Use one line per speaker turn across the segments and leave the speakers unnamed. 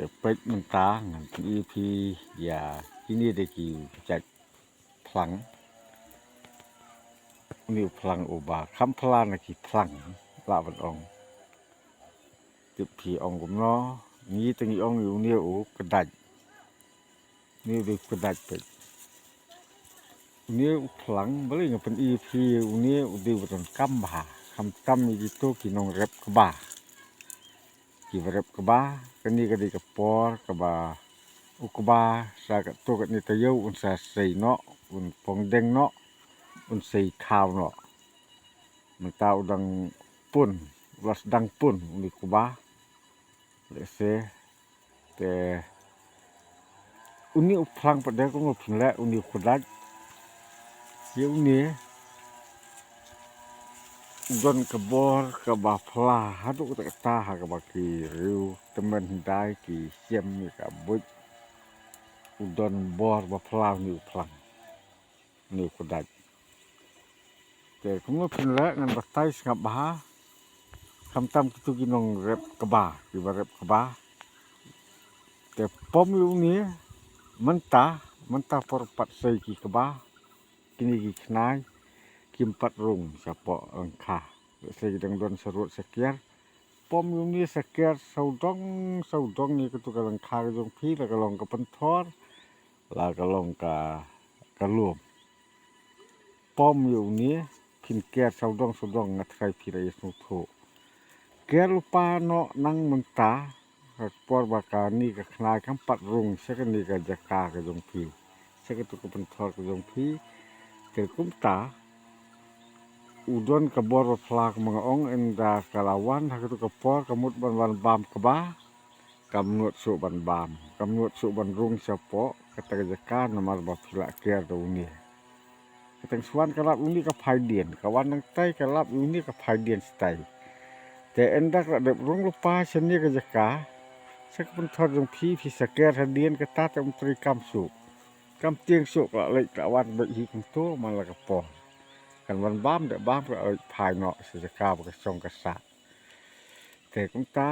แต่เป็ดมันตางันอีพีอย่าที่นี่ได้กี่จัดพลังนิวพลังอุบาคำพลานะกี่พลังลาบันองจุดผีองกุมน้อนี้ตั้งอีองอยู่เนี่ยอูกระดัดนี่ดูกระดัดเป็ดเนี่ยพลังบริเวณเป็นอีพีเนี่ยดูเป็นกัมบาคำกัมมีตัวกี่นองเร็บกบากี่เร็บกบากันนี่ก็ดีกับปอร์กบาอุกบาสากับตัวกันนี่ตะเยาอุนสาใส่เนาะอุนพงเด้งเนาะอุนใส่ข้าวเนาะมันตาอุดังปุ่นวัดดังปุ่นอุนิกบาเลเซแต่อุนิอุพลังประเดี๋ยวก็งบถึงแล้วอุนิคนรักเดี๋ยวนี้ดนกระบอกกระบาพลาฮัตุกตะตาหากระบากีริวตะมันได้กี่เสียมมีกับบุญอุดนบอร์บาพลานิวพลังนิวคนรักแต่ก็งบถึงแล้วงั้นบัดไตสกับบ้าคำตามกินองเร็บกบาคือว่าเร็บกบาแต่ป้อมอยู่นี้มันตาปรปัดใส่กี่กบากินกี่ขนายกิมปัดรุงเฉพาะอังคาใส่ดังดอนสรุปสเกียร์ป้อมอยู่นี้สเกียร์สาวดองนี่ก็ตัวกำลังคาก็ยงพีแล้วก็ลงกับปันทอดแล้วก็ลงกับรวมป้อมอยู่นี้พินเกียร์สาวดองงัดใครพิเรศนุโถเกียร์ลูปาเนาะนั่งมันตาปอร์บากานี่ก็ขนายคำปัดรุงเสกนี่ก็จะกาก็ยงพีเสกตัวกับปันทอดก็ยงพีแต่กุ้มตาอุดรกับบอร์พลากมังองเอ็นดากลาวันหากตุกปอร์กมุดบันบามกบ้ากำหนดสุบันบามกำหนดสุบันรุงเฉพาะกตะกการนมาบัพละเกียร์ตรงนี้กตังสวรรค์กลับอุนี่กับภายเดียนกวันนังใต้กลับอุนี่กับภายเดียนสไตแต่เอ็นดักระดับรุงลูกป้าเช่นนี้ก็จะกาสักเป็นทอดรงพี่สเกียร์เดียนก็ตาตมตรีกำสุกำเตียงสุกละเลยกวันใบหีของตัวมันละกับปอกันวันบ้ามเดบ้ามก็เอาภายเนาะสิจะกาบกับทรงกษัตริย์แต่กุมตา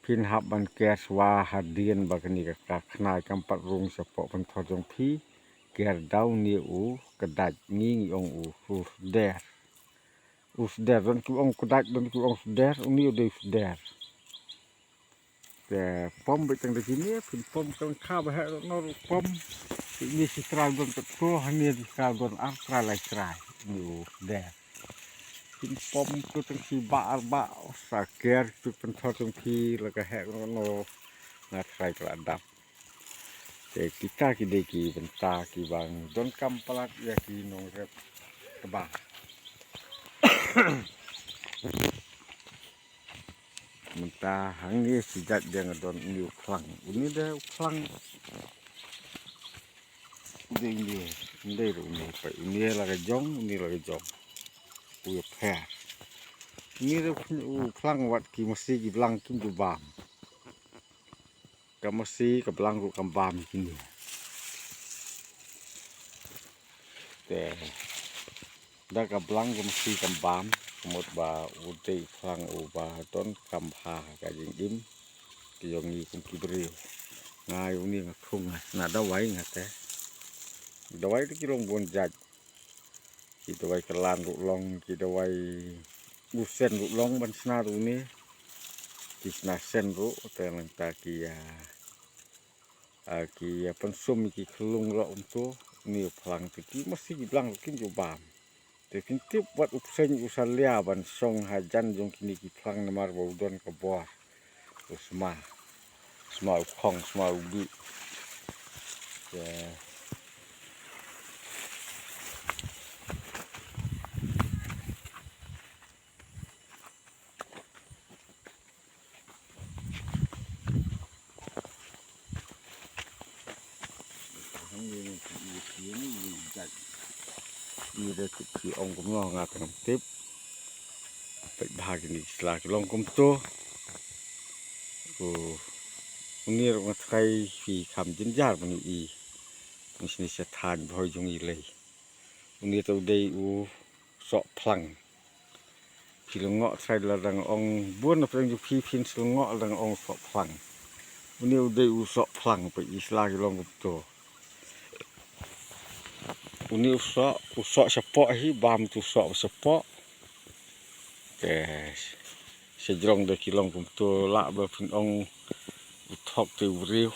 พินหับมันแกสวาหัดเดียนบางนี่ก็ขนายกำปัดรุงเฉพาะเป็นทอดรงพี่แกดาวเนียอูกระดัดงิ้งองอูฟูเดร์อูฟเดร์ดนคือองกระดัดดนคือองเดร์องนี้อูเดฟเดร์แต่ป้อมไปตั้งแต่ที่นี้พินป้อมกำลังข้าวไปให้นอนป้อมนี่สิตรายโดนตะโพหันนี่สิตรายโดนอัลตราไลตรายอยู่แดดกินปมตัวตั้งที่บ้าสาเกียร์ตัวเป็นทอดตั้งที่แล้วก็แหกโนนาไทรกระดับแต่กีตาร์กีเดกีเป็นตากีบางโดนกำปลัดยากีนงเร็บกระบะมันตาหังนี้สิจัดยังโดนนิ้วพลังอุนี้ได้พลังini rumah ini lagi jong uya per ini pelang wat ki mesti ki belang kim tu bam ka mesti ka belang ku kam bam kini te da ka belang ku mesti kam bam kemut ba uti pelang u ba ton kam ha ka jing dim ki yong ni kum ki bri ngai uni ngakung na da wai ngate dawai itu kilo bon jaj kita dawai kelan ruklong kita dawai busen ruklong ban sna ru ni kisna sen ru telang takia kia pensum ki kelung ro untuk ni pelang tiki mesti dibilang kin jobam tapi tip buat upsen usalia ban song hajan jong kini ki pelang namar baudon ke bawah usma ukong semua ubi yaนี่ได้ที่องค์กำลังงานทำทิพย์ไปพากินสลากลองกุมตัวนี่เราใช้ฝีคำจินยาบันอีมันสิสถานพอยจงอีเลยนี่ตัวได้สอบพลังพี่ลงเงาะใส่ละดังองบ้วนเป็นอยู่พี่พินสลงเงาะดังองสอบพลัง Uni udah usok plang pe isla kilong kupto. Uni usok sepok hi bam tu usok sepok. Sejrong de kilong kupto lak ba pin ong uthok te uriu.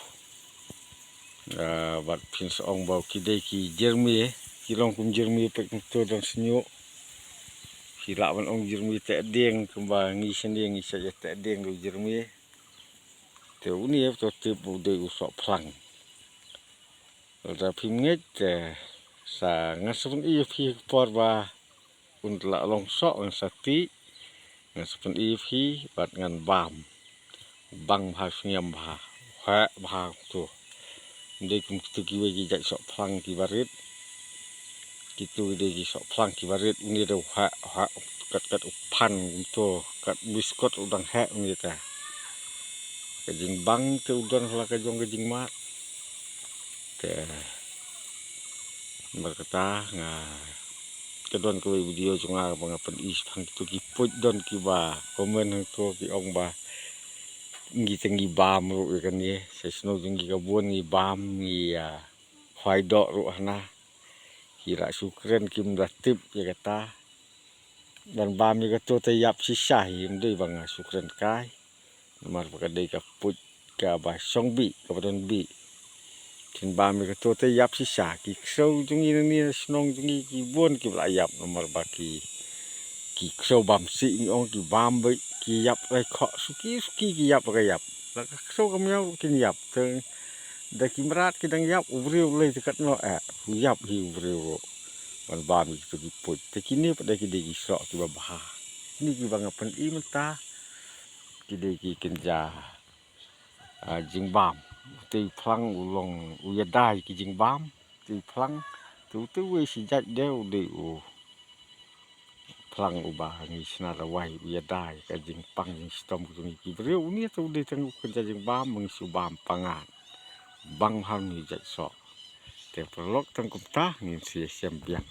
Bat pin seong bau kidai ki jermi kilong kum jermi pe kupto dan senyuk. Hilak ban ong jermi te ding kembang ngi sending ngi saja te ding do jermi. Te uni to tip udah usok plang. Udah pingit sa ngasung fi por ba untuk lak long sok ngan sati ngasung fi bat ngan bang bha sngam bha ha bha tu ndai kum tu ki we jak sok plang ki barit gitu de ki sok plang ki barit uni do ha kat upan tu kat biskot udang ha uni ta kajing bang te udon la kajong kajing mat te berkata nga kedon ko video junga pangapen is phang tu ki put don ki ba komen tu ki ong ba ngi tengi bam ru kan ye sesno ngi kabun ngi bam ngi khoai dok ru hana kira sukren kim datip ya kata dan bam ni to te yap sisa him dei bang sukren kai mar pakadai ka put ka ba songbi ka badon bi tin bam ni to te yap sisa ki so jungi ni snong jungi ki bon ki la yap nomor baki ki so bam si ong ki bam bi ki yap ai kho suki ki yap ka yap la so kam yau kin yap te da ki mrat ki dang yap ubriu le kat no yap hi ubriu ban bam ki tu ki put te kini pada ki de ki so ki ba ni ki bang pen I menta ki de ki kenja jing bam te phlang ulong uyadai ki jing bam te phlang tu we si jat deu de u phlang ubah ngi snara wai uyadai ka jing pang jing stom tu ki breu ni tu de tang kenja jing bam meng su bam pangan bang hang ni jat so te prolog tang kupta ni si sembiang